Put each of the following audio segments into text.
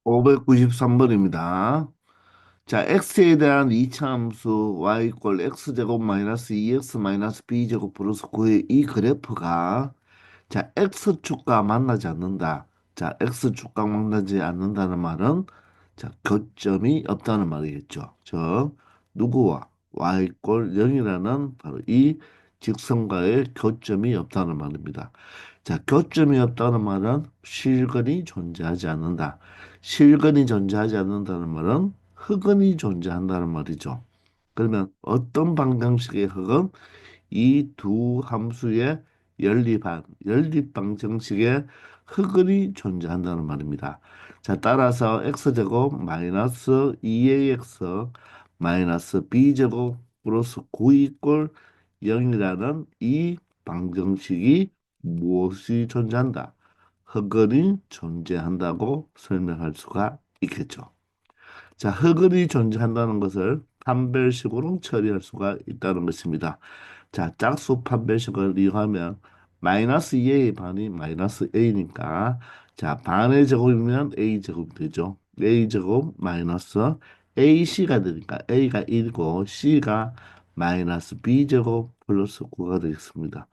593번입니다. 자, x에 대한 이차함수 y 이퀄 x제곱 마이너스 2x 마이너스 b제곱 플러스 9의 이 그래프가 자, x축과 만나지 않는다. 자, x축과 만나지 않는다는 말은 자, 교점이 없다는 말이겠죠. 즉, 누구와 y 이퀄 0이라는 바로 이 직선과의 교점이 없다는 말입니다. 자, 교점이 없다는 말은 실근이 존재하지 않는다. 실근이 존재하지 않는다는 말은 흑은이 존재한다는 말이죠. 그러면 어떤 방정식의 흑은 이 두 함수의 연립 방정식의 흑은이 존재한다는 말입니다. 자, 따라서 x제곱 마이너스 2ax 마이너스 b제곱 플러스 9 이꼴 0이라는 이 방정식이 무엇이 존재한다? 흑은이 존재한다고 설명할 수가 있겠죠. 자, 흑은이 존재한다는 것을 판별식으로 처리할 수가 있다는 것입니다. 자, 짝수 판별식을 이용하면 마이너스 2의 반이 마이너스 a니까 자, 반의 제곱이면 a 제곱이 되죠. a 제곱 마이너스 ac가 되니까 a가 1이고 c가 마이너스 b 제곱 플러스 9가 되겠습니다.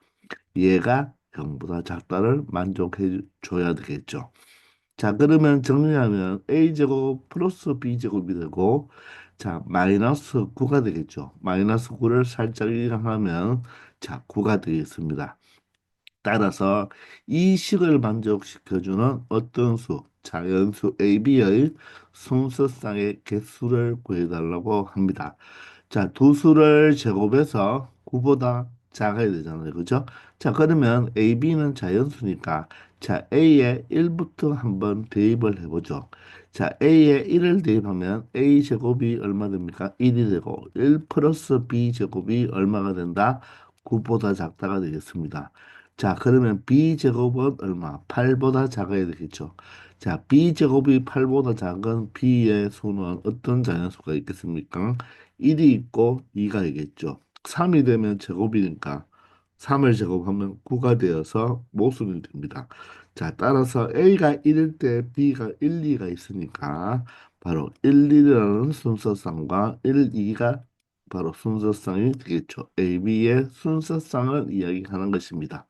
얘가 0보다 작다를 만족해 줘야 되겠죠. 자, 그러면 정리하면 a제곱 플러스 b제곱이 되고 자, 마이너스 9가 되겠죠. 마이너스 9를 살짝 이항하면 자, 9가 되겠습니다. 따라서 이 식을 만족시켜주는 어떤 수, 자연수 AB의 순서쌍의 개수를 구해달라고 합니다. 자, 두 수를 제곱해서 9보다 작아야 되잖아요. 그죠? 자, 그러면 AB는 자연수니까 자, A에 1부터 한번 대입을 해보죠. 자, A에 1을 대입하면 A 제곱이 얼마 됩니까? 1이 되고 1 플러스 B 제곱이 얼마가 된다? 9보다 작다가 되겠습니다. 자, 그러면 B제곱은 얼마? 8보다 작아야 되겠죠. 자, B제곱이 8보다 작은 B의 수는 어떤 자연수가 있겠습니까? 1이 있고 2가 있겠죠. 3이 되면 제곱이니까 3을 제곱하면 9가 되어서 모순이 됩니다. 자, 따라서 A가 1일 때 B가 1, 2가 있으니까 바로 1, 2라는 순서쌍과 1, 2가 바로 순서쌍이 되겠죠. A, B의 순서쌍을 이야기하는 것입니다.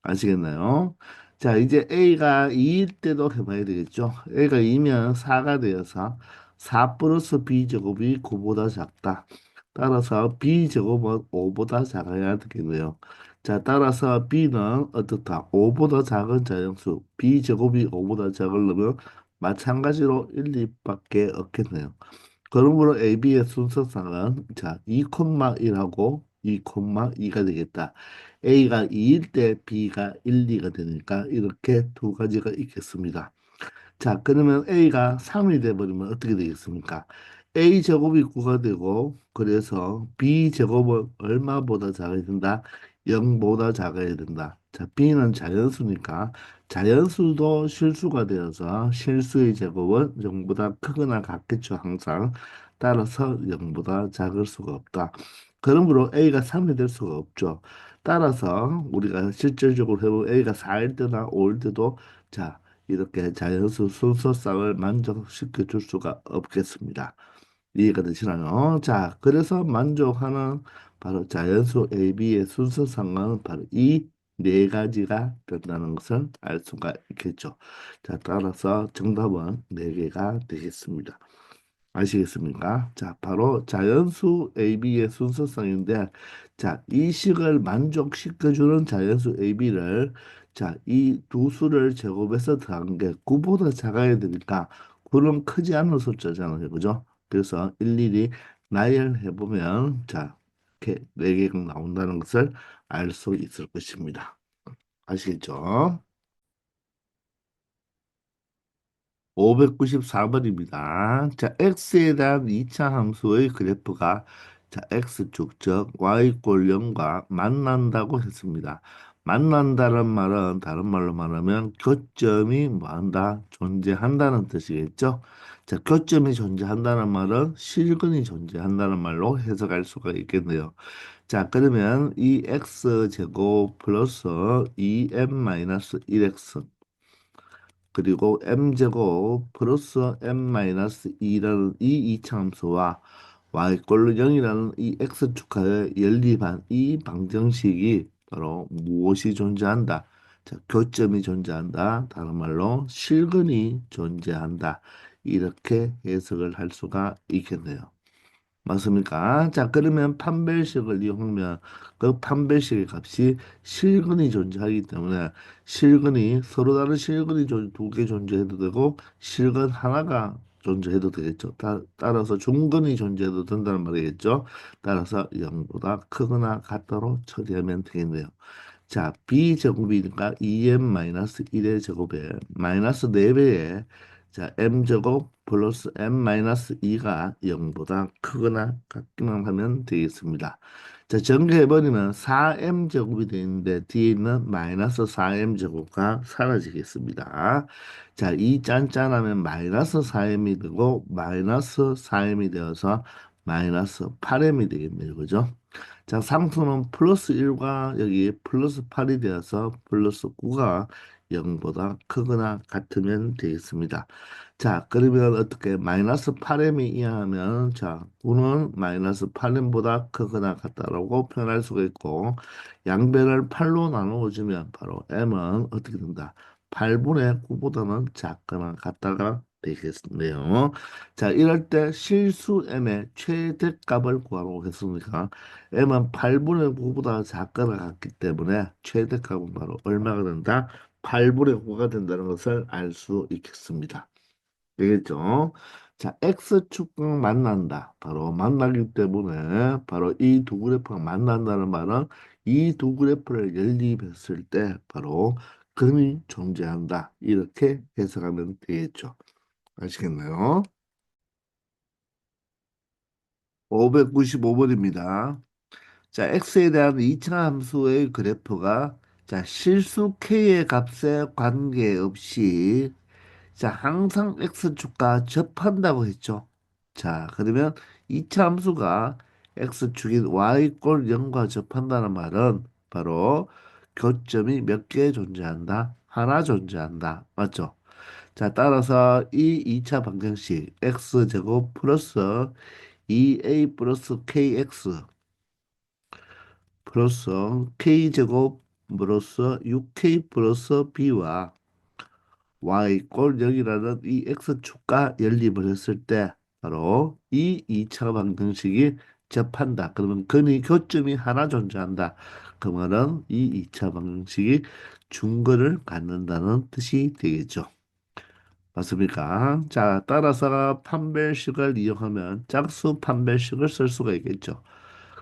아시겠나요? 자, 이제 A가 2일 때도 해봐야 되겠죠. A가 2면 4가 되어서 4 플러스 B제곱이 9보다 작다. 따라서 B제곱은 5보다 작아야 되겠네요. 자, 따라서 B는 어떻다? 5보다 작은 자연수 B제곱이 5보다 작으려면 마찬가지로 1, 2밖에 없겠네요. 그러므로 AB의 순서상은 자 2,1하고 2,2가 되겠다. A가 2일 때 B가 1, 2가 되니까 이렇게 두 가지가 있겠습니다. 자, 그러면 A가 3이 돼버리면 어떻게 되겠습니까? A 제곱이 9가 되고 그래서 B 제곱은 얼마보다 작아야 된다? 0보다 작아야 된다. 자, B는 자연수니까 자연수도 실수가 되어서 실수의 제곱은 0보다 크거나 같겠죠, 항상. 따라서 0보다 작을 수가 없다. 그러므로 A가 3이 될 수가 없죠. 따라서 우리가 실질적으로 해보면 A가 4일 때나 5일 때도 자, 이렇게 자연수 순서쌍을 만족시켜 줄 수가 없겠습니다. 이해가 되시나요? 자, 그래서 만족하는 바로 자연수 AB의 순서상은 바로 이 네 가지가 된다는 것을 알 수가 있겠죠. 자, 따라서 정답은 네 개가 되겠습니다. 아시겠습니까? 자, 바로 자연수 AB의 순서성인데, 자, 이 식을 만족시켜주는 자연수 AB를, 자, 이 두 수를 제곱해서 더한 게 9보다 작아야 되니까 9는 크지 않은 숫자잖아요. 그죠? 그래서 일일이 나열해보면, 자, 이렇게 4개가 나온다는 것을 알 수 있을 것입니다. 아시겠죠? 594번입니다. 자, x에 대한 2차 함수의 그래프가 자, x축, 즉 y 꼴 0과 만난다고 했습니다. 만난다는 말은 다른 말로 말하면 교점이 뭐한다? 존재한다는 뜻이겠죠? 자, 교점이 존재한다는 말은 실근이 존재한다는 말로 해석할 수가 있겠네요. 자, 그러면 이 x제곱 플러스 2m-1x 그리고 m제곱 플러스 m-2라는 이 이차함수와 y꼴 0이라는 이 x축하의 연립한 이 방정식이 바로 무엇이 존재한다? 자, 교점이 존재한다. 다른 말로 실근이 존재한다. 이렇게 해석을 할 수가 있겠네요. 맞습니까? 자, 그러면 판별식을 이용하면 그 판별식의 값이 실근이 존재하기 때문에 실근이 서로 다른 실근이 두 개 존재해도 되고 실근 하나가 존재해도 되겠죠. 따라서 중근이 존재해도 된다는 말이겠죠. 따라서 0보다 크거나 같다로 처리하면 되겠네요. 자, b제곱이니까 2m-1의 제곱에 마이너스 4배에 자, m제곱 플러스 m-2가 0보다 크거나 같기만 하면 되겠습니다. 자, 전개해버리면 4m제곱이 되는데 뒤에 있는 마이너스 4m제곱가 사라지겠습니다. 자, 이 짠짠하면 마이너스 4m이 되고 마이너스 4m이 되어서 마이너스 8m이 되겠네요. 그죠? 자, 상수는 플러스 1과 여기 플러스 8이 되어서 플러스 9가 0보다 크거나 같으면 되겠습니다. 자, 그러면 어떻게 마이너스 8m이 이하면 자, 9는 마이너스 8m보다 크거나 같다라고 표현할 수가 있고 양변을 8로 나누어 주면 바로 m은 어떻게 된다? 8분의 9보다는 작거나 같다가 되겠네요. 자, 이럴 때 실수 m의 최대값을 구하라고 했으니까 m은 8분의 9보다 작거나 같기 때문에 최대값은 바로 얼마가 된다? 8분의 9가 된다는 것을 알 수 있겠습니다. 되겠죠? 자, X축과 만난다. 바로 만나기 때문에 바로 이 두 그래프가 만난다는 말은 이 두 그래프를 연립했을 때 바로 근이 존재한다. 이렇게 해석하면 되겠죠. 아시겠나요? 595번입니다. 자, x에 대한 이차 함수의 그래프가 자, 실수 k의 값에 관계없이 자, 항상 x축과 접한다고 했죠. 자, 그러면 이차 함수가 x축인 y꼴 0과 접한다는 말은 바로 교점이 몇 개 존재한다? 하나 존재한다. 맞죠? 자, 따라서 이 2차 방정식 x제곱 플러스 2a 플러스 kx 플러스 k제곱 플러스 6k 플러스 b와 y꼴 0이라는 이 x축과 연립을 했을 때 바로 이 2차 방정식이 접한다. 그러면 근의 교점이 하나 존재한다. 그 말은 이 2차 방정식이 중근을 갖는다는 뜻이 되겠죠. 맞습니까? 자, 따라서 판별식을 이용하면 짝수 판별식을 쓸 수가 있겠죠.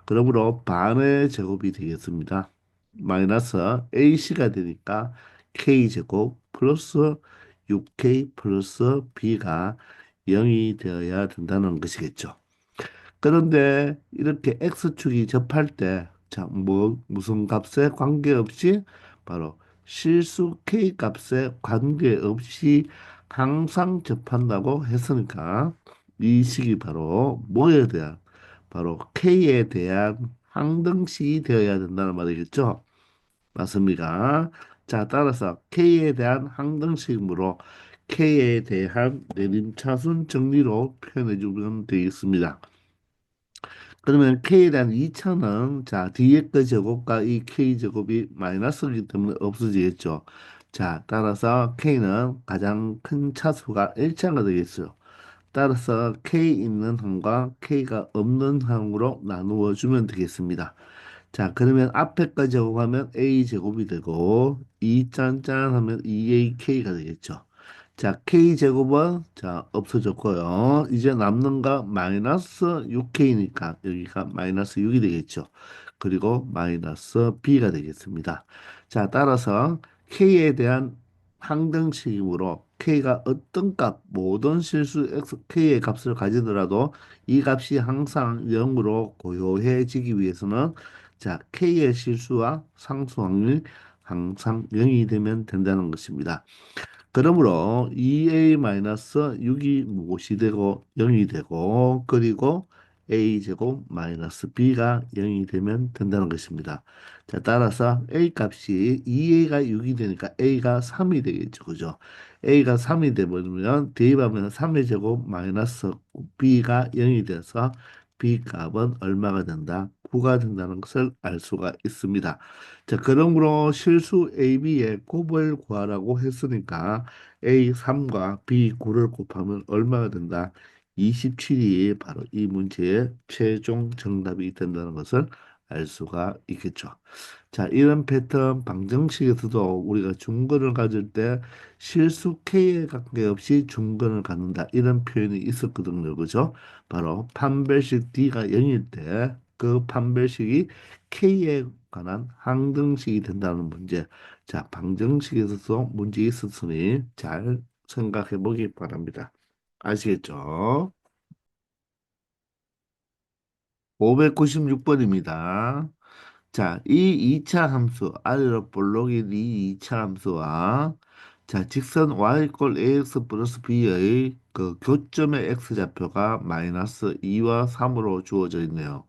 그러므로 반의 제곱이 되겠습니다. 마이너스 AC가 되니까 K제곱 플러스 6K 플러스 B가 0이 되어야 된다는 것이겠죠. 그런데 이렇게 X축이 접할 때, 자, 무슨 값에 관계없이 바로 실수 K 값에 관계없이 항상 접한다고 했으니까 이 식이 바로 뭐에 대한, 바로 K에 대한 항등식이 되어야 된다는 말이겠죠. 맞습니까? 자, 따라서 K에 대한 항등식이므로 K에 대한 내림차순 정리로 표현해 주면 되겠습니다. 그러면 K에 대한 2차는 자 뒤에 거 제곱과 이 K 제곱이 마이너스이기 때문에 없어지겠죠. 자 따라서 K는 가장 큰 차수가 1차가 되겠어요. 따라서 K 있는 항과 K가 없는 항으로 나누어 주면 되겠습니다. 자 그러면 앞에 거 제곱하면 A 제곱이 되고 2 짠짠 하면 2AK가 되겠죠. 자, K제곱은 자, 없어졌고요. 이제 남는 거 마이너스 6K니까 여기가 마이너스 6이 되겠죠. 그리고 마이너스 B가 되겠습니다. 자, 따라서 K에 대한 항등식이므로 K가 어떤 값, 모든 실수 X, K의 값을 가지더라도 이 값이 항상 0으로 고요해지기 위해서는 자, K의 실수와 상수 확률이 항상 0이 되면 된다는 것입니다. 그러므로 2a-6이 무엇이 되고 0이 되고 그리고 a제곱 마이너스 b가 0이 되면 된다는 것입니다. 자, 따라서 a 값이 2a가 6이 되니까 a가 3이 되겠죠. 그죠? a가 3이 되버리면 대입하면 3의 제곱 마이너스 b가 0이 돼서 b 값은 얼마가 된다? 9가 된다는 것을 알 수가 있습니다. 자, 그러므로 실수 AB의 곱을 구하라고 했으니까 A3과 B9를 곱하면 얼마가 된다? 27이 바로 이 문제의 최종 정답이 된다는 것을 알 수가 있겠죠. 자, 이런 패턴 방정식에서도 우리가 중근을 가질 때 실수 K에 관계없이 중근을 갖는다. 이런 표현이 있었거든요. 그죠? 바로 판별식 D가 0일 때 그 판별식이 K에 관한 항등식이 된다는 문제. 자, 방정식에서도 문제 있었으니 잘 생각해 보기 바랍니다. 아시겠죠? 596번입니다. 자, 이 2차 함수, 아래로 볼록인 이 2차 함수와 자, 직선 y 꼴 ax 플러스 b의 그 교점의 x좌표가 마이너스 2와 3으로 주어져 있네요.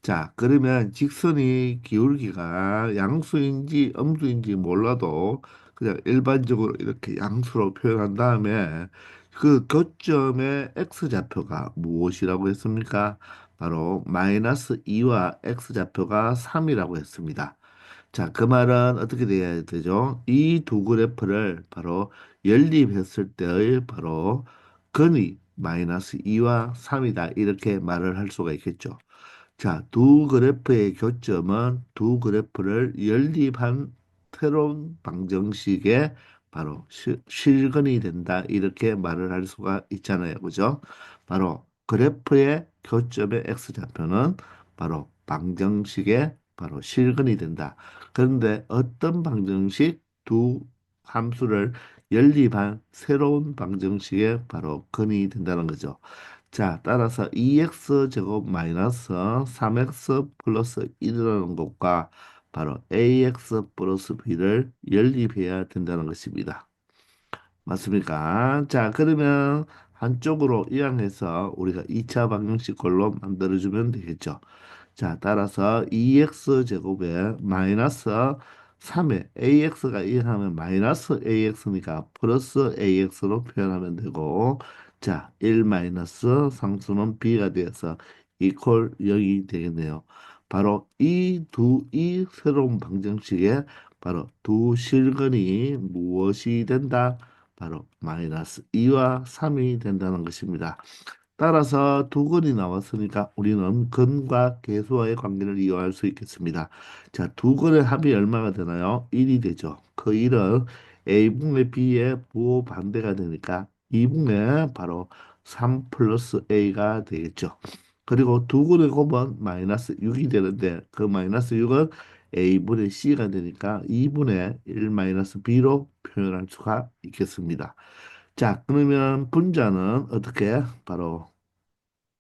자, 그러면 직선이 기울기가 양수인지 음수인지 몰라도 그냥 일반적으로 이렇게 양수로 표현한 다음에 그 교점의 x좌표가 무엇이라고 했습니까? 바로 마이너스 2와 x좌표가 3이라고 했습니다. 자, 그 말은 어떻게 돼야 되죠? 이 두 그래프를 바로 연립했을 때의 바로 근이 마이너스 2와 3이다. 이렇게 말을 할 수가 있겠죠. 자, 두 그래프의 교점은 두 그래프를 연립한 새로운 방정식의 바로 실근이 된다. 이렇게 말을 할 수가 있잖아요. 그죠? 바로 그래프의 교점의 x좌표는 바로 방정식의 바로 실근이 된다. 그런데 어떤 방정식 두 함수를 연립한 새로운 방정식의 바로 근이 된다는 거죠. 자, 따라서 2x 제곱 마이너스 3x 플러스 1이라는 것과 바로 ax 플러스 b를 연립해야 된다는 것입니다. 맞습니까? 자, 그러면 한쪽으로 이항해서 우리가 2차 방정식 걸로 만들어주면 되겠죠. 자, 따라서 2x 제곱에 마이너스 3에 ax가 1하면 마이너스 ax니까 플러스 ax로 표현하면 되고, 자, 1 마이너스 상수는 b가 되어서 이퀄 0이 되겠네요. 바로 이 새로운 방정식에 바로 두 실근이 무엇이 된다? 바로 마이너스 2와 3이 된다는 것입니다. 따라서 두 근이 나왔으니까 우리는 근과 계수와의 관계를 이용할 수 있겠습니다. 자, 두 근의 합이 얼마가 되나요? 1이 되죠. 그 1은 A분의 B의 부호 반대가 되니까 2분의 바로 3 플러스 A가 되겠죠. 그리고 두 근의 곱은 마이너스 6이 되는데 그 마이너스 6은 A분의 C가 되니까 2분의 1 마이너스 B로 표현할 수가 있겠습니다. 자, 그러면 분자는 어떻게? 바로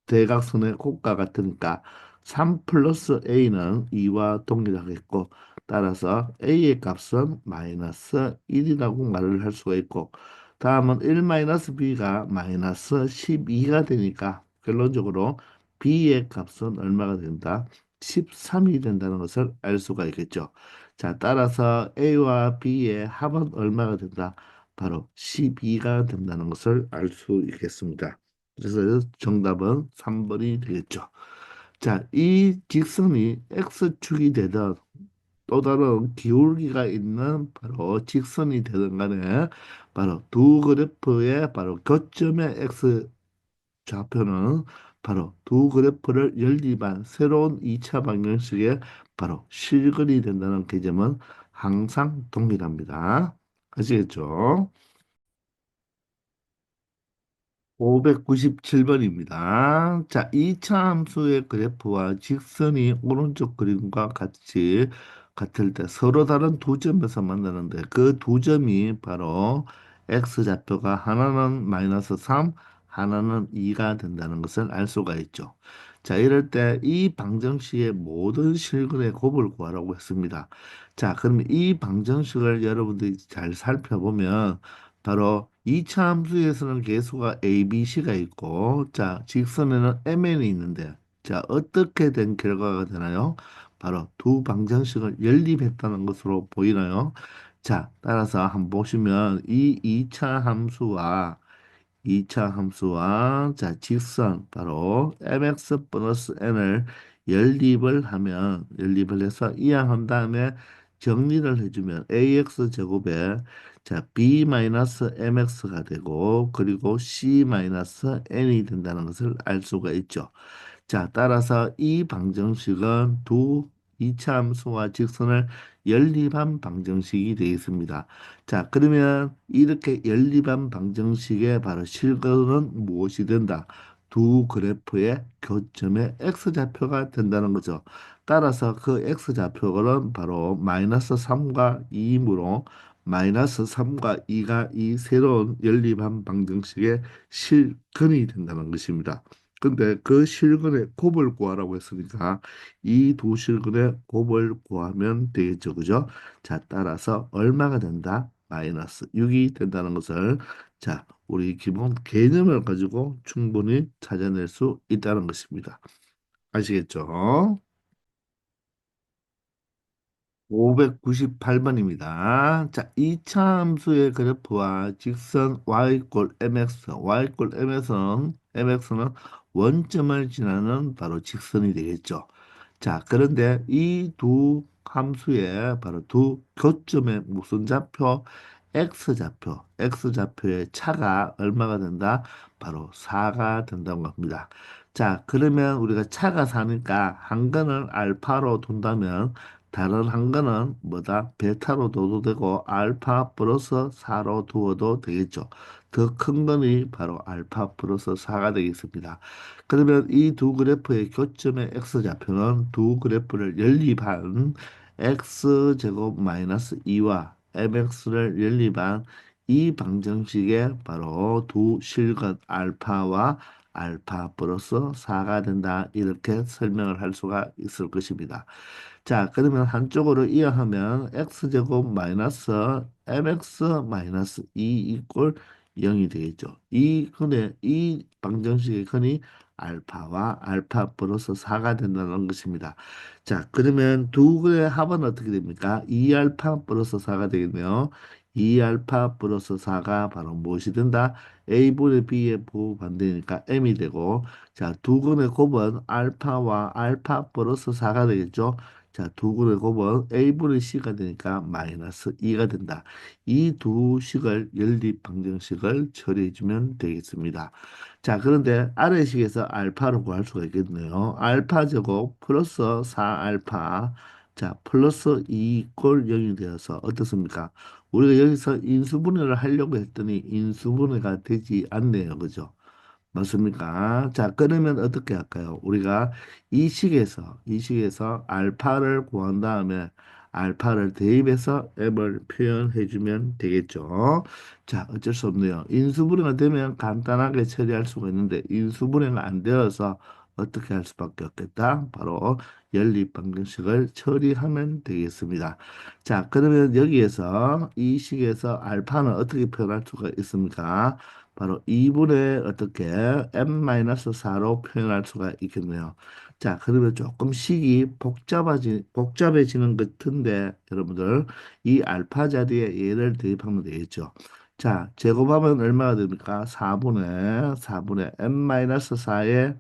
대각선의 곱과 같으니까 3 플러스 a는 2와 동일하겠고 따라서 a의 값은 마이너스 1이라고 말을 할 수가 있고 다음은 1 마이너스 b가 마이너스 12가 되니까 결론적으로 b의 값은 얼마가 된다? 13이 된다는 것을 알 수가 있겠죠. 자, 따라서 a와 b의 합은 얼마가 된다? 바로 12가 된다는 것을 알 수 있겠습니다. 그래서 정답은 3번이 되겠죠. 자, 이 직선이 X축이 되든 또 다른 기울기가 있는 바로 직선이 되든 간에 바로 두 그래프의 바로 교점의 X 좌표는 바로 두 그래프를 연립한 새로운 2차 방정식의 바로 실근이 된다는 개념은 항상 동일합니다. 아시겠죠? 597번입니다. 자, 이차 함수의 그래프와 직선이 오른쪽 그림과 같이 같을 때 서로 다른 두 점에서 만나는데 그 두 점이 바로 x좌표가 하나는 마이너스 3, 하나는 2가 된다는 것을 알 수가 있죠. 자, 이럴 때 이 방정식의 모든 실근의 곱을 구하라고 했습니다. 자, 그러면 이 방정식을 여러분들이 잘 살펴보면 바로 이차 함수에서는 계수가 A, B, C가 있고, 자, 직선에는 MN이 있는데, 자, 어떻게 된 결과가 되나요? 바로 두 방정식을 연립했다는 것으로 보이나요? 자, 따라서 한번 보시면 이 2차 함수와 2차 함수와 자 직선 바로 mx 플러스 n을 연립을 해서 이항한 다음에 정리를 해주면 ax 제곱에 자 b 마이너스 mx가 되고 그리고 c 마이너스 n이 된다는 것을 알 수가 있죠. 자, 따라서 이 방정식은 두 이차함수와 직선을 연립한 방정식이 되겠습니다. 자, 그러면 이렇게 연립한 방정식의 바로 실근은 무엇이 된다? 두 그래프의 교점의 x좌표가 된다는 거죠. 따라서 그 x좌표는 바로 마이너스 3과 2이므로 마이너스 3과 2가 이 새로운 연립한 방정식의 실근이 된다는 것입니다. 근데 그 실근의 곱을 구하라고 했으니까 이 두 실근의 곱을 구하면 되겠죠. 그죠? 자, 따라서 얼마가 된다? 마이너스 6이 된다는 것을 자, 우리 기본 개념을 가지고 충분히 찾아낼 수 있다는 것입니다. 아시겠죠? 598번입니다. 자, 이차 함수의 그래프와 직선 y 꼴 mx, mx는 원점을 지나는 바로 직선이 되겠죠. 자, 그런데 이 두 함수의 바로 두 교점의 무슨 좌표? x좌표의 차가 얼마가 된다? 바로 4가 된다고 합니다. 자, 그러면 우리가 차가 4니까 한 건을 알파로 둔다면 다른 한 거는 뭐다? 베타로 둬도 되고 알파 플러스 4로 두어도 되겠죠. 더 큰 거는 바로 알파 플러스 4가 되겠습니다. 그러면 이 두 그래프의 교점의 x좌표는 두 그래프를 연립한 x제곱 마이너스 2와 mx를 연립한 이 방정식의 바로 두 실근 알파와 알파 플러스 4가 된다. 이렇게 설명을 할 수가 있을 것입니다. 자, 그러면 한쪽으로 이어하면 x제곱 마이너스 mx 마이너스 2 이꼴 0이 되겠죠. 이 방정식의 근이 알파와 알파 플러스 4가 된다는 것입니다. 자, 그러면 두 개의 합은 어떻게 됩니까? 2알파 플러스 4가 되겠네요. 2알파 플러스 4가 바로 무엇이 된다? A분의 B의 부반대니까 M이 되고, 자, 두 근의 곱은 알파와 알파 플러스 4가 되겠죠. 자, 두 근의 곱은 A분의 C가 되니까 마이너스 2가 된다. 이 두 식을 연립 방정식을 처리해주면 되겠습니다. 자, 그런데 아래식에서 알파를 구할 수가 있겠네요. 알파 제곱 플러스 4알파 자, 플러스 2 꼴 0이 되어서 어떻습니까? 우리가 여기서 인수분해를 하려고 했더니 인수분해가 되지 않네요. 그죠? 맞습니까? 자, 그러면 어떻게 할까요? 우리가 이 식에서 알파를 구한 다음에 알파를 대입해서 앱을 표현해 주면 되겠죠. 자, 어쩔 수 없네요. 인수분해가 되면 간단하게 처리할 수가 있는데 인수분해가 안 되어서 어떻게 할 수밖에 없겠다. 바로 연립 방정식을 처리하면 되겠습니다. 자, 그러면 여기에서 이 식에서 알파는 어떻게 표현할 수가 있습니까? 바로 2분의 어떻게 m-4로 표현할 수가 있겠네요. 자, 그러면 조금 식이 복잡해지는 것 같은데 여러분들 이 알파 자리에 얘를 대입하면 되겠죠. 자, 제곱하면 얼마가 됩니까? 4분의 m-4의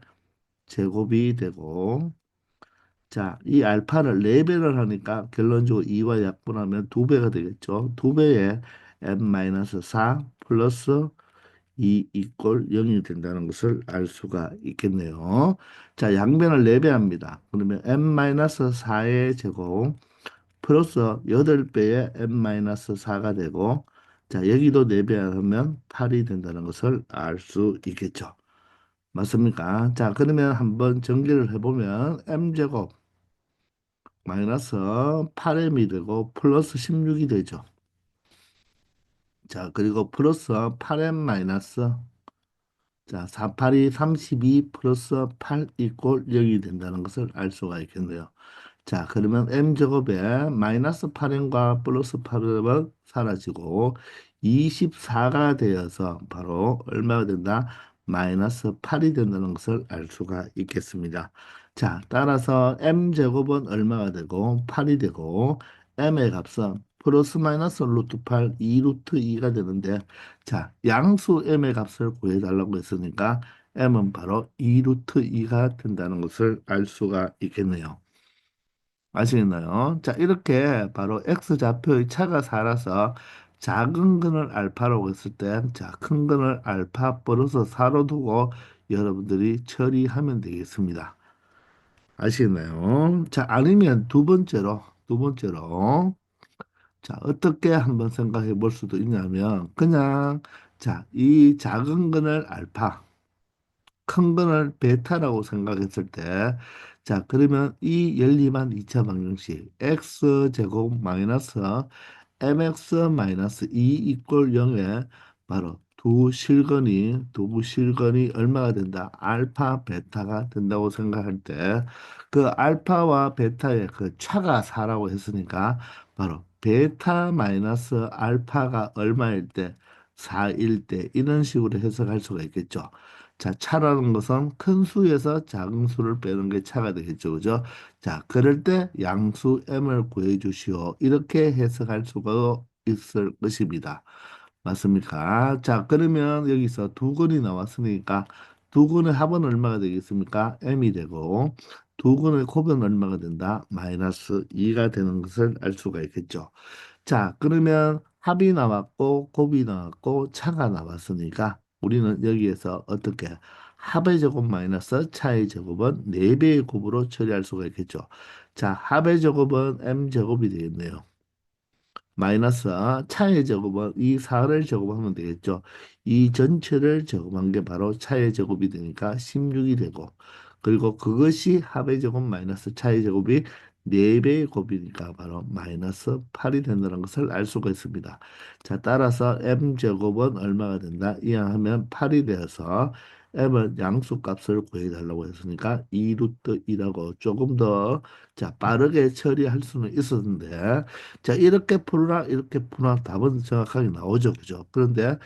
제곱이 되고 자, 이 알파를 4배를 하니까 결론적으로 2와 약분하면 2배가 되겠죠. 2배의 m-4 플러스 2 이꼴 0이 된다는 것을 알 수가 있겠네요. 자, 양변을 4배 합니다. 그러면 m-4의 제곱 플러스 8배의 m-4가 되고 자, 여기도 4배 하면 8이 된다는 것을 알 수 있겠죠. 맞습니까? 자, 그러면 한번 전개를 해보면 m제곱 마이너스 8m이 되고 플러스 16이 되죠. 자, 그리고 플러스 8m 마이너스 자, 48이 32 플러스 8 이꼴 0이 된다는 것을 알 수가 있겠네요. 자, 그러면 m제곱에 마이너스 8m과 플러스 8m은 사라지고 24가 되어서 바로 얼마가 된다? 마이너스 8이 된다는 것을 알 수가 있겠습니다. 자, 따라서 m제곱은 얼마가 되고 8이 되고 m의 값은 플러스 마이너스 루트 8, 2 루트 2가 되는데 자, 양수 m의 값을 구해달라고 했으니까 m은 바로 2 루트 2가 된다는 것을 알 수가 있겠네요. 아시겠나요? 자, 이렇게 바로 x좌표의 차가 살아서 작은 근을 알파라고 했을 때, 자, 큰 근을 알파 플러스 4로 두고 여러분들이 처리하면 되겠습니다. 아시겠나요? 자, 아니면 두 번째로, 자, 어떻게 한번 생각해 볼 수도 있냐면, 그냥, 자, 이 작은 근을 알파, 큰 거를 베타라고 생각했을 때, 자, 그러면 이 열림한 2차 방정식, x제곱 마이너스 mx 마이너스 2 이꼴 0에 바로 두 실근이 얼마가 된다? 알파, 베타가 된다고 생각할 때, 그 알파와 베타의 그 차가 4라고 했으니까, 바로 베타 마이너스 알파가 얼마일 때, 4일 때, 이런 식으로 해석할 수가 있겠죠. 자, 차라는 것은 큰 수에서 작은 수를 빼는 게 차가 되겠죠. 그죠? 자, 그럴 때 양수 m을 구해 주시오. 이렇게 해석할 수가 있을 것입니다. 맞습니까? 자, 그러면 여기서 두 근이 나왔으니까 두 근의 합은 얼마가 되겠습니까? m이 되고 두 근의 곱은 얼마가 된다? 마이너스 2가 되는 것을 알 수가 있겠죠. 자, 그러면 합이 나왔고 곱이 나왔고 차가 나왔으니까 우리는 여기에서 어떻게 합의 제곱 마이너스 차의 제곱은 4배의 곱으로 처리할 수가 있겠죠. 자, 합의 제곱은 m 제곱이 되겠네요. 마이너스 차의 제곱은 이 4를 제곱하면 되겠죠. 이 전체를 제곱한 게 바로 차의 제곱이 되니까 16이 되고 그리고 그것이 합의 제곱 마이너스 차의 제곱이 4배의 곱이니까 바로 마이너스 8이 된다는 것을 알 수가 있습니다. 자, 따라서 m제곱은 얼마가 된다? 이항하면 8이 되어서 m은 양수값을 구해달라고 했으니까 2 루트 2라고 조금 더 자, 빠르게 처리할 수는 있었는데 자, 이렇게 풀어라, 이렇게 풀어라, 답은 정확하게 나오죠. 그죠? 그런데,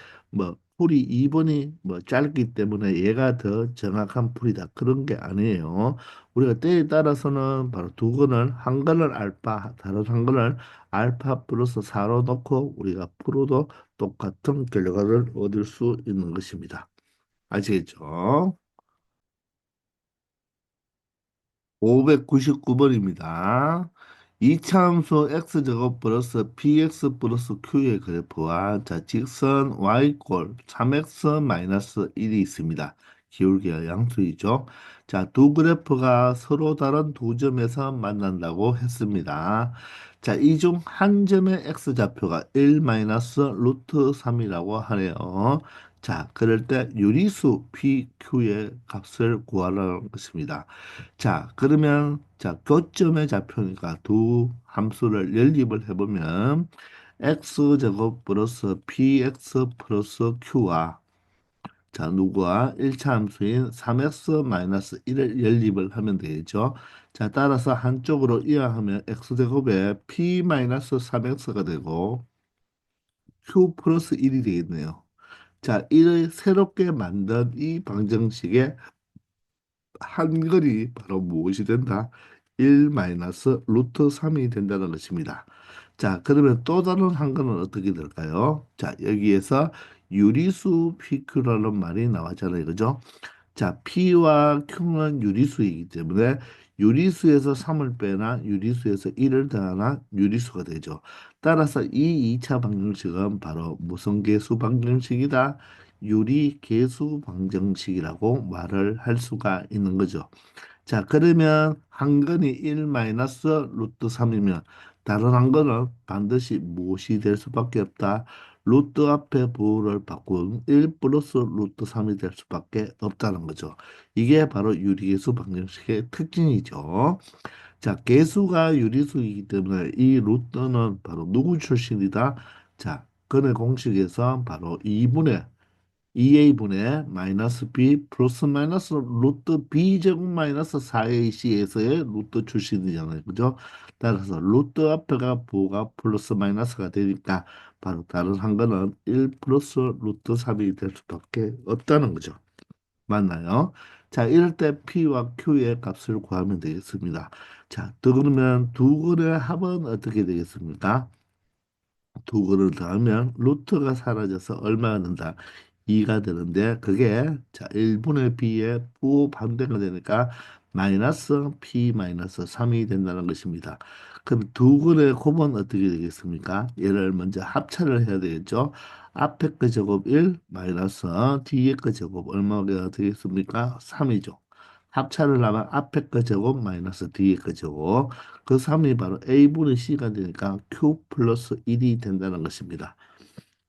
풀이 2번이 짧기 때문에 얘가 더 정확한 풀이다. 그런 게 아니에요. 우리가 때에 따라서는 바로 두 건을, 한 건을 알파, 다른 한 건을 알파 플러스 4로 놓고 우리가 풀어도 똑같은 결과를 얻을 수 있는 것입니다. 아시겠죠? 599번입니다. 이차함수 x제곱 플러스 bx 플러스 q의 그래프와 자, 직선 y꼴 3x 마이너스 1이 있습니다. 기울기가 양수이죠. 자, 두 그래프가 서로 다른 두 점에서 만난다고 했습니다. 자, 이 중 한 점의 x좌표가 1 마이너스 루트 3이라고 하네요. 자, 그럴 때 유리수 PQ의 값을 구하라는 것입니다. 자, 그러면 자, 교점의 좌표니까 두 함수를 연립을 해보면 x제곱 플러스 px 플러스 q와 자, 누구와 1차 함수인 3x 마이너스 1을 연립을 하면 되겠죠. 자, 따라서 한쪽으로 이항하면 x제곱에 p 마이너스 3x가 되고 q 플러스 1이 되겠네요. 자, 이를 새롭게 만든 이 방정식의 한글이 바로 무엇이 된다? 1 마이너스 루트 3이 된다는 것입니다. 자, 그러면 또 다른 한글은 어떻게 될까요? 자, 여기에서 유리수 PQ라는 말이 나왔잖아요. 그죠? 자, P와 Q는 유리수이기 때문에 유리수에서 3을 빼나 유리수에서 1을 더하나 유리수가 되죠. 따라서 이 2차 방정식은 바로 무슨 계수 방정식이다? 유리계수 방정식이라고 말을 할 수가 있는 거죠. 자, 그러면 한 건이 1 마이너스 루트 3이면 다른 한 건은 반드시 무엇이 될 수밖에 없다. 루트 앞에 부호를 바꾼 1 플러스 루트 3이 될 수밖에 없다는 거죠. 이게 바로 유리계수 방정식의 특징이죠. 자, 계수가 유리수이기 때문에 이 루트는 바로 누구 출신이다? 자, 근의 공식에서 바로 2분의 2a분의 마이너스 b 플러스 마이너스 루트 b 제곱 마이너스 4ac에서의 루트 출신이잖아요. 그죠? 따라서 루트 앞에가 부호가 플러스 마이너스가 되니까 바로 다른 한 거는 1 플러스 루트 3이 될 수밖에 없다는 거죠. 맞나요? 자, 이럴 때 P와 Q의 값을 구하면 되겠습니다. 자, 또 그러면 두 근의 합은 어떻게 되겠습니까? 두 근을 더하면 루트가 사라져서 얼마가 된다? 2가 되는데 그게 자 1분의 b의 부반대가 되니까 마이너스 p 마이너스 3이 된다는 것입니다. 그럼 두 근의 곱은 어떻게 되겠습니까? 얘를 먼저 합차를 해야 되겠죠. 앞에 거 제곱 1 마이너스 뒤에 거 제곱 얼마가 되겠습니까? 3이죠. 합차를 하면 앞에 거 제곱 마이너스 뒤에 거 제곱 그 3이 바로 a분의 c가 되니까 q 플러스 1이 된다는 것입니다.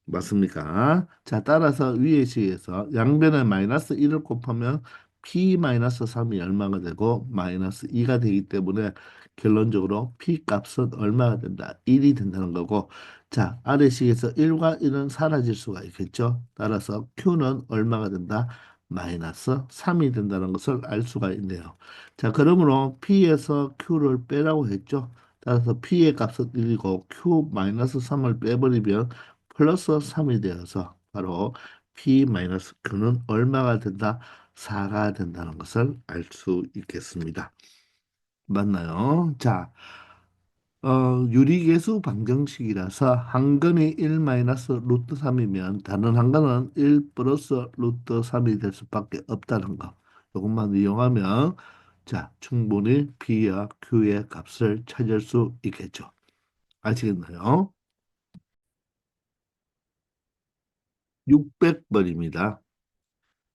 맞습니까? 자, 따라서 위의 식에서 양변에 마이너스 1을 곱하면 p 마이너스 3이 얼마가 되고 마이너스 2가 되기 때문에 결론적으로 p 값은 얼마가 된다? 1이 된다는 거고 자, 아래 식에서 1과 1은 사라질 수가 있겠죠. 따라서 q는 얼마가 된다? 마이너스 3이 된다는 것을 알 수가 있네요. 자, 그러므로 p에서 q를 빼라고 했죠. 따라서 p의 값은 1이고 q 마이너스 3을 빼버리면 플러스 3이 되어서 바로 P 마이너스 Q는 얼마가 된다? 4가 된다는 것을 알 수 있겠습니다. 맞나요? 자, 유리계수 방정식이라서 한 근이 1 마이너스 루트 3이면 다른 한 근은 1 플러스 루트 3이 될 수밖에 없다는 거. 이것만 이용하면 자, 충분히 P와 Q의 값을 찾을 수 있겠죠. 아시겠나요? 600번입니다.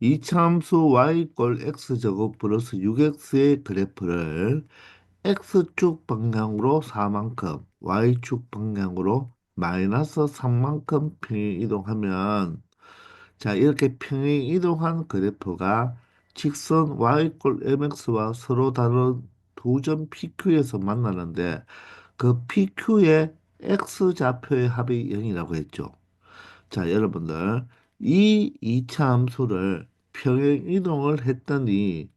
이차함수 y꼴 x제곱 플러스 6x의 그래프를 x축 방향으로 4만큼, y축 방향으로 마이너스 3만큼 평행 이동하면 자 이렇게 평행 이동한 그래프가 직선 y꼴 mx와 서로 다른 두 점 PQ에서 만나는데 그 PQ의 x좌표의 합이 0이라고 했죠. 자, 여러분들, 이 이차 함수를 평행 이동을 했더니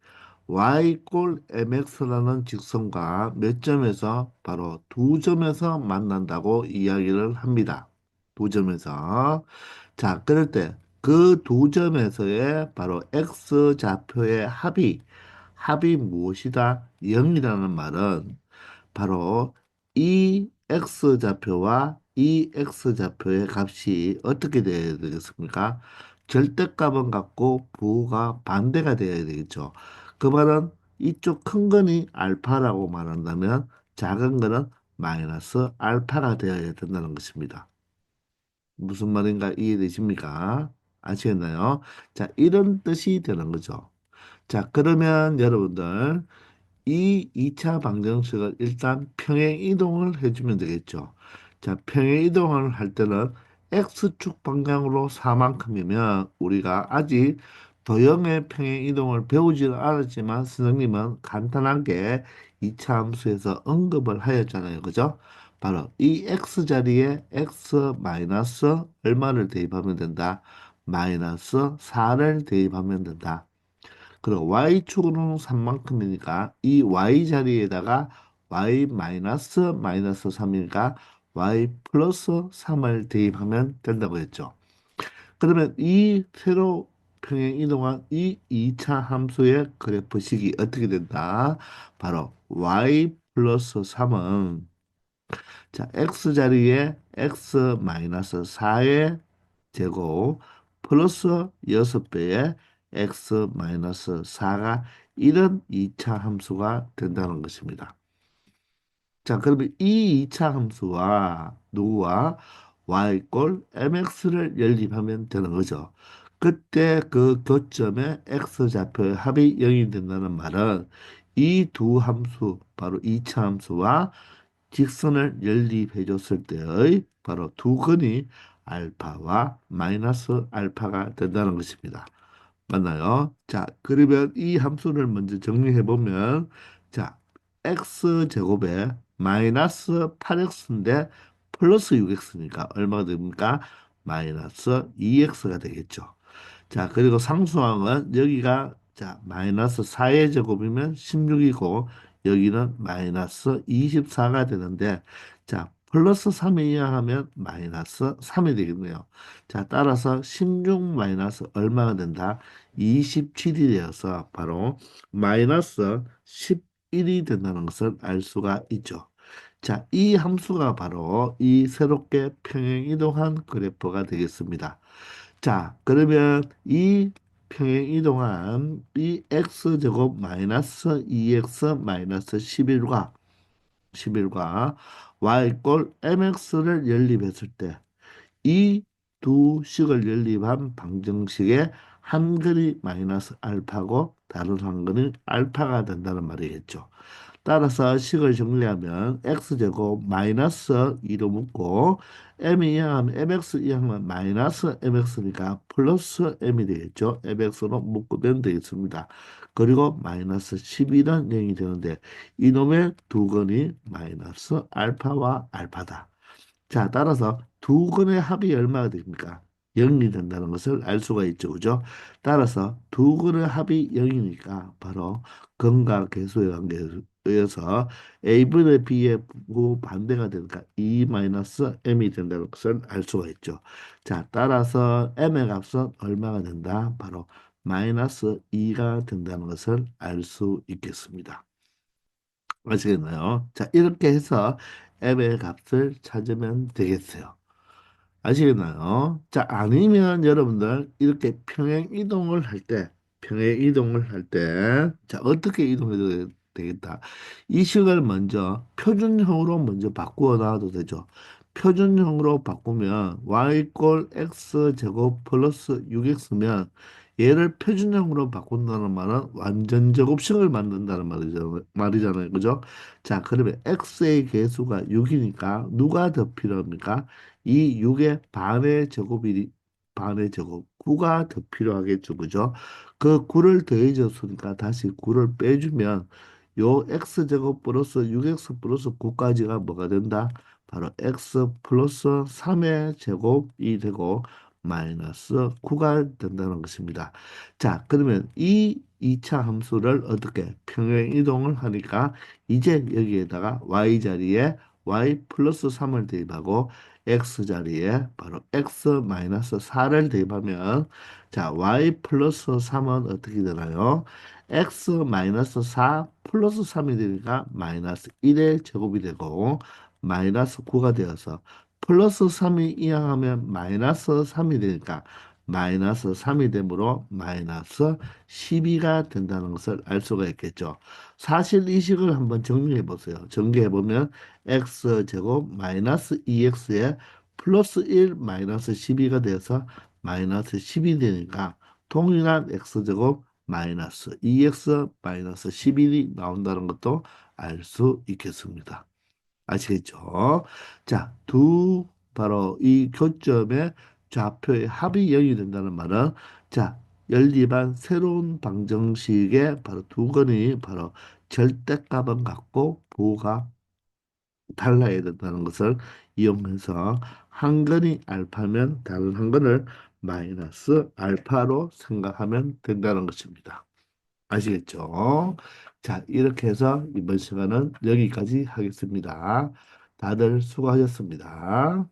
y꼴 mx라는 직선과 몇 점에서 바로 두 점에서 만난다고 이야기를 합니다. 두 점에서. 자, 그럴 때 그 두 점에서의 바로 x좌표의 합이 무엇이다? 0이라는 말은 바로 이 x좌표와 이 x좌표의 값이 어떻게 되어야 되겠습니까? 절대값은 같고 부호가 반대가 되어야 되겠죠. 그 말은 이쪽 큰 거니 알파라고 말한다면 작은 거는 마이너스 알파가 되어야 된다는 것입니다. 무슨 말인가 이해되십니까? 아시겠나요? 자, 이런 뜻이 되는 거죠. 자, 그러면 여러분들 이 2차 방정식을 일단 평행 이동을 해주면 되겠죠. 자, 평행 이동을 할 때는 X축 방향으로 4만큼이면 우리가 아직 도형의 평행 이동을 배우지는 않았지만 선생님은 간단하게 2차 함수에서 언급을 하였잖아요. 그죠? 바로 이 X 자리에 X 마이너스 얼마를 대입하면 된다? 마이너스 4를 대입하면 된다. 그리고 y축으로는 3만큼이니까 이 y 자리에다가 y 마이너스 마이너스 3이니까 y 플러스 3을 대입하면 된다고 했죠. 그러면 이 세로 평행 이동한 이 2차 함수의 그래프식이 어떻게 된다? 바로 y 플러스 3은 자, x 자리에 x 마이너스 4의 제곱 플러스 6배의 x 마이너스 4가 이런 2차 함수가 된다는 것입니다. 자, 그러면 이 2차 함수와 누구와 y꼴 mx를 연립하면 되는 거죠. 그때 그 교점에 x좌표의 합이 0이 된다는 말은 이 두 함수, 바로 2차 함수와 직선을 연립해 줬을 때의 바로 두 근이 알파와 마이너스 알파가 된다는 것입니다. 맞나요? 자, 그러면 이 함수를 먼저 정리해 보면 자, x제곱에 마이너스 8x인데 플러스 6x니까 얼마가 됩니까? 마이너스 2x가 되겠죠. 자, 그리고 상수항은 여기가 자, 마이너스 4의 제곱이면 16이고 여기는 마이너스 24가 되는데 자, 플러스 3이 이하하면 마이너스 3이 되겠네요. 자, 따라서 16 마이너스 얼마가 된다? 27이 되어서 바로 마이너스 11이 된다는 것을 알 수가 있죠. 자, 이 함수가 바로 이 새롭게 평행이동한 그래프가 되겠습니다. 자, 그러면 이 평행이동한 이 x제곱 마이너스 2x 마이너스 11과 y꼴 mx를 연립했을 때 이 두 식을 연립한 방정식의 한 근이 마이너스 알파고 다른 한 근이 알파가 된다는 말이겠죠. 따라서 식을 정리하면 x제곱 마이너스 2로 묶고 m이 이항하면 mx 이항하면 마이너스 mx니까 플러스 m이 되겠죠. mx로 묶으면 되겠습니다. 그리고 마이너스 11은 0이 되는데 이놈의 두 근이 마이너스 알파와 알파다. 자, 따라서 두 근의 합이 얼마가 됩니까? 0이 된다는 것을 알 수가 있죠. 그죠? 따라서 두 근의 합이 0이니까 바로 근과 계수의 관계에 의해서 A분의 B의 부 반대가 되니까 2-m이 된다는 것을 알 수가 있죠. 자, 따라서 M의 값은 얼마가 된다? 바로 마이너스 2가 된다는 것을 알 수 있겠습니다. 아시겠나요? 자, 이렇게 해서 M의 값을 찾으면 되겠어요. 아시겠나요? 자, 아니면 여러분들 이렇게 평행 이동을 할 때, 자, 어떻게 이동해도 되겠다. 이 식을 먼저 표준형으로 먼저 바꾸어 놔도 되죠. 표준형으로 바꾸면 y꼴 x 제곱 플러스 6x면 얘를 표준형으로 바꾼다는 말은 완전 제곱식을 만든다는 말이잖아요. 그죠? 자, 그러면 x의 개수가 6이니까 누가 더 필요합니까? 이 6의 반의 제곱 9가 더 필요하겠죠. 그죠? 그 9를 더해줬으니까 다시 9를 빼주면 요 x제곱 플러스 6x 플러스 9까지가 뭐가 된다? 바로 x 플러스 3의 제곱이 되고 마이너스 9가 된다는 것입니다. 자, 그러면 이 2차 함수를 어떻게 평행 이동을 하니까 이제 여기에다가 y 자리에 y 플러스 3을 대입하고 x 자리에 바로 x 마이너스 4를 대입하면 자, y 플러스 3은 어떻게 되나요? x 마이너스 4 플러스 3이 되니까 마이너스 1의 제곱이 되고 마이너스 9가 되어서 플러스 3이 이항하면 마이너스 3이 되니까 마이너스 3이 되므로 마이너스 12가 된다는 것을 알 수가 있겠죠. 사실 이 식을 한번 정리해 보세요. 정리해 보면 x 제곱 마이너스 2x에 플러스 1 마이너스 12가 되어서 마이너스 10이 되니까 동일한 x제곱 마이너스 2x 마이너스 11이 나온다는 것도 알 수 있겠습니다. 아시겠죠? 자, 바로 이 교점의 좌표의 합이 0이 된다는 말은 자, 연립한 새로운 방정식의 바로 두 건이 바로 절대값은 같고 부호가 달라야 된다는 것을 이용해서 한 건이 알파면 다른 한 건을 마이너스 알파로 생각하면 된다는 것입니다. 아시겠죠? 자, 이렇게 해서 이번 시간은 여기까지 하겠습니다. 다들 수고하셨습니다.